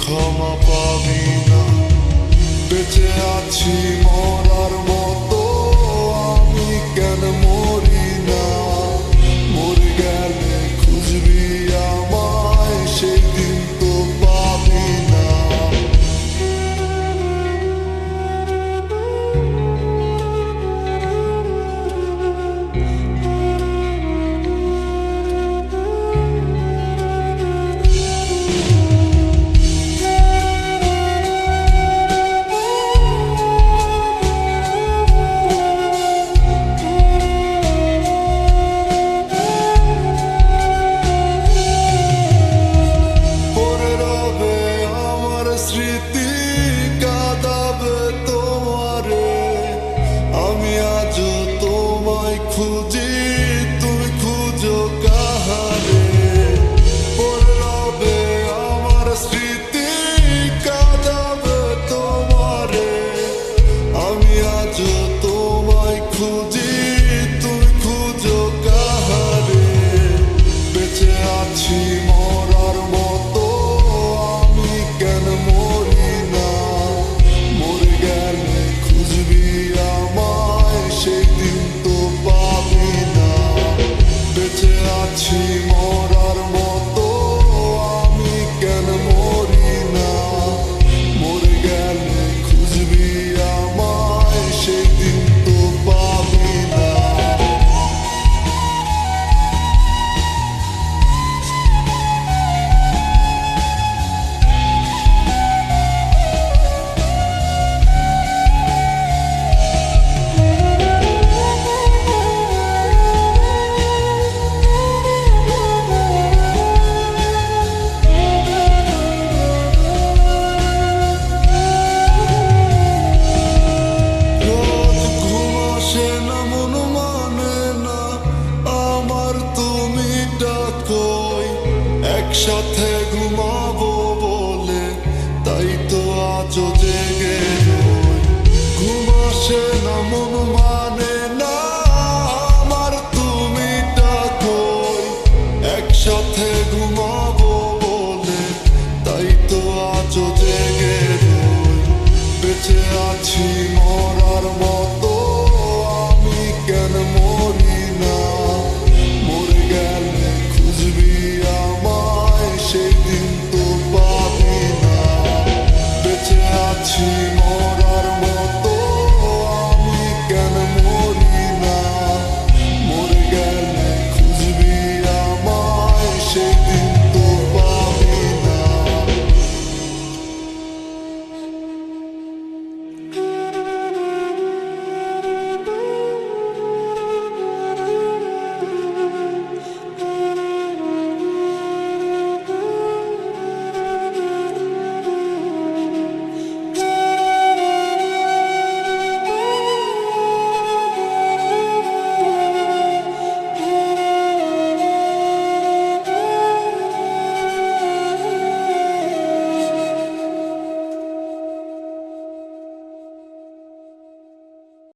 ক্ষমা পাবি না। বেঁচে আছি মরার মতো, আমি কেন মরি না? মরে গেলে খুঁজবি আমায়, সেই দিন তো পাবি না। স্মৃতি কাঁদাবে তোমারে, আমি আজও তোমায় খুঁজি, তুমি খুঁজো কাহারে? পড়ে রবে আমার স্মৃতি কাঁদাবে তোমারে, আমি আজও তোমায় খুঁজি, তুমি খুঁজো কাহারে? বেঁচে আছি মরার মতো, আমি কেন মরি না? মরে গেলে খুঁজবি আমায়, সেই দিন তো পাবি না। বেঁচে আছি মরার মতো, আমি কেন মরি না? মরে গেলে খুঁজবি আমায়, সেই দিন তো পাবি না। একসাথে ঘুমাবো বলে তাই তো আজও জেগে রই। ঘুম আসে না, মন মানে না আমার, তুমি ডাকোই। একসাথে ঘুমাবো বলে তাই তো আজও জেগে রই। বেঁচে আছি মরার মতো,